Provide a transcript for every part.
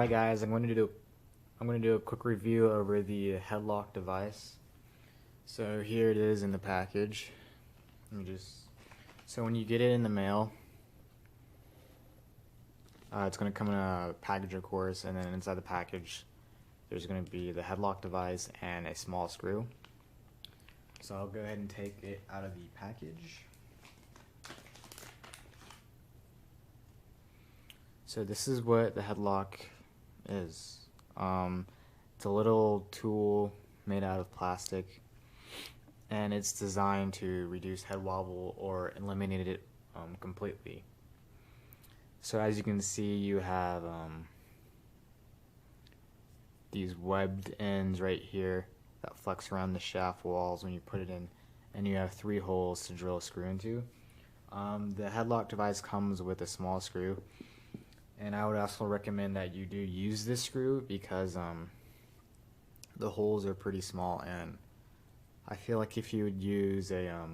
Hi guys, I'm going to do a quick review over the headlock device. So here it is in the package. So when you get it in the mail, it's going to come in a package, of course, and then inside the package there's going to be the headlock device and a small screw. So I'll go ahead and take it out of the package. So this is what the headlock is. It's a little tool made out of plastic, and it's designed to reduce head wobble or eliminate it completely. So as you can see, you have these webbed ends right here that flex around the shaft walls when you put it in, and you have 3 holes to drill a screw into. The headlock device comes with a small screw, and I would also recommend that you do use this screw because the holes are pretty small, and I feel like if you would use a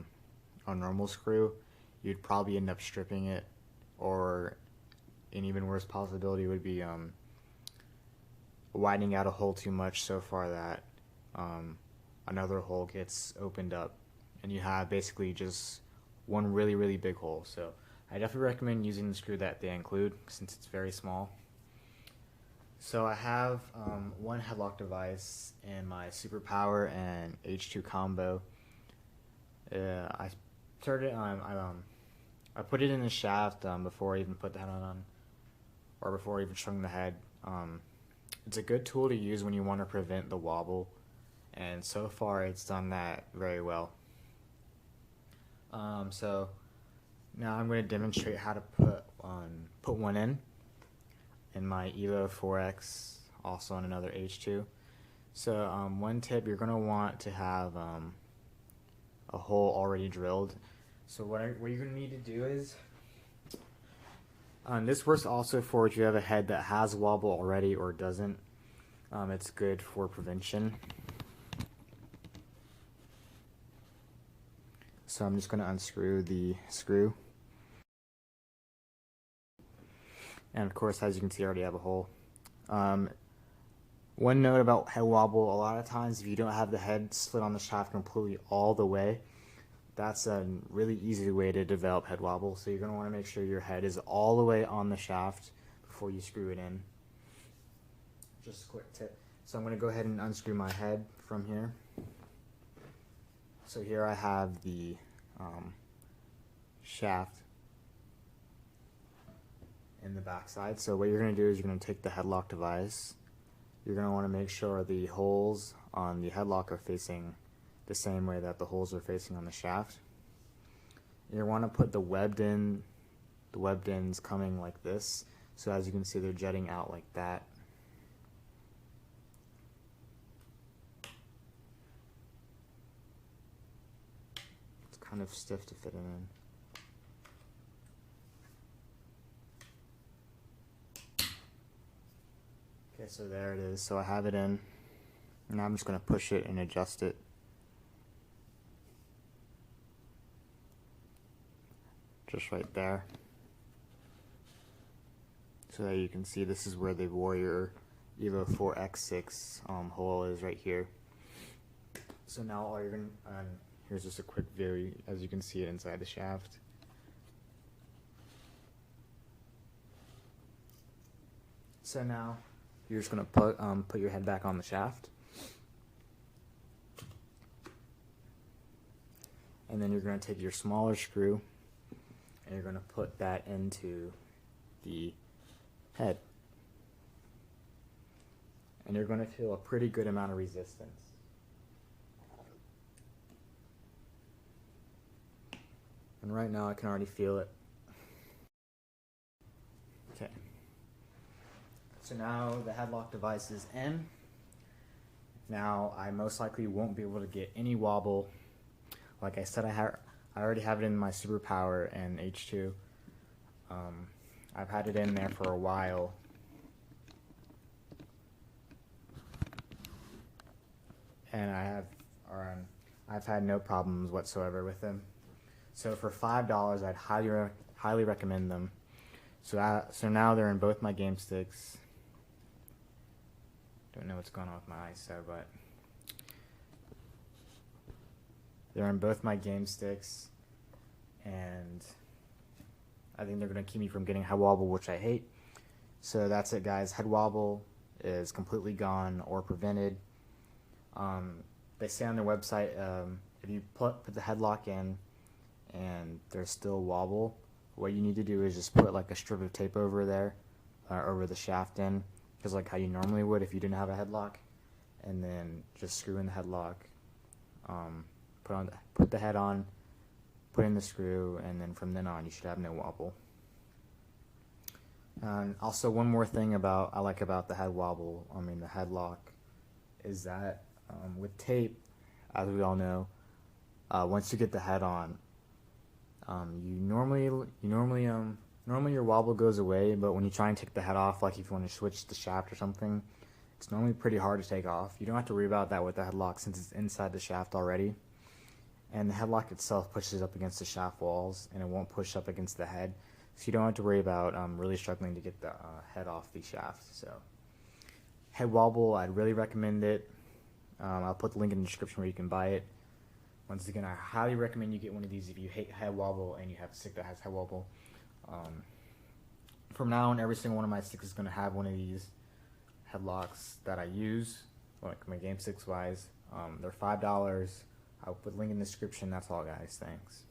normal screw, you'd probably end up stripping it, or an even worse possibility would be widening out a hole too much so far that another hole gets opened up and you have basically just one really big hole. So I definitely recommend using the screw that they include since it's very small. So I have one headlock device in my Superpower and H2 combo. I started I put it in the shaft before I even put the head on, or before I even strung the head. It's a good tool to use when you want to prevent the wobble, and so far it's done that very well. So now I'm going to demonstrate how to put one in my Evo 4X, also on another H2. So one tip, you're going to want to have a hole already drilled. So what you're going to need to do is, this works also for if you have a head that has wobble already or doesn't. It's good for prevention. So I'm just going to unscrew the screw. And of course, as you can see, I already have a hole. One note about head wobble: a lot of times if you don't have the head slid on the shaft completely all the way, that's a really easy way to develop head wobble. So you're going to want to make sure your head is all the way on the shaft before you screw it in. Just a quick tip. So I'm going to go ahead and unscrew my head from here. So here I have the shaft in the back side. So what you're going to do is you're going to take the headlock device. You're going to want to make sure the holes on the headlock are facing the same way that the holes are facing on the shaft. You want to put the webbed ends coming like this. So as you can see, they're jutting out like that. It's kind of stiff to fit it in. Okay, so there it is. So I have it in. Now I'm just going to push it and adjust it. Just right there. So that you can see, this is where the Warrior Evo 4X6 hole is, right here. So now all you're going to, here's just a quick view as you can see it inside the shaft. So now you're just going to put your head back on the shaft. And then you're going to take your smaller screw and you're going to put that into the head. And you're going to feel a pretty good amount of resistance. And right now I can already feel it. Okay. So now the headlock device is in. Now I most likely won't be able to get any wobble. Like I said, I already have it in my Superpower and H2. I've had it in there for a while. And I've had no problems whatsoever with them. So for $5, I'd highly recommend them. So now they're in both my game sticks. Don't know what's going on with my ISO, but they're in both my game sticks, and I think they're going to keep me from getting head wobble, which I hate. So that's it, guys. Head wobble is completely gone or prevented. They say on their website, if you put the headlock in and there's still wobble, what you need to do is just put like a strip of tape over there, over the shaft in, just like how you normally would if you didn't have a headlock, and then just screw in the headlock, put the head on, put in the screw, and then from then on you should have no wobble. And also, one more thing I like about the the headlock, is that with tape, as we all know, once you get the head on, normally your wobble goes away, but when you try and take the head off, like if you want to switch the shaft or something, it's normally pretty hard to take off. You don't have to worry about that with the headlock since it's inside the shaft already. And the headlock itself pushes up against the shaft walls, and it won't push up against the head. So you don't have to worry about really struggling to get the head off the shaft. So head wobble, I'd really recommend it. I'll put the link in the description where you can buy it. Once again, I highly recommend you get one of these if you hate head wobble and you have a stick that has head wobble. From now on, every single one of my sticks is going to have one of these headlocks that I use, like my game sticks wise. They're $5. I'll put the link in the description. That's all, guys. Thanks.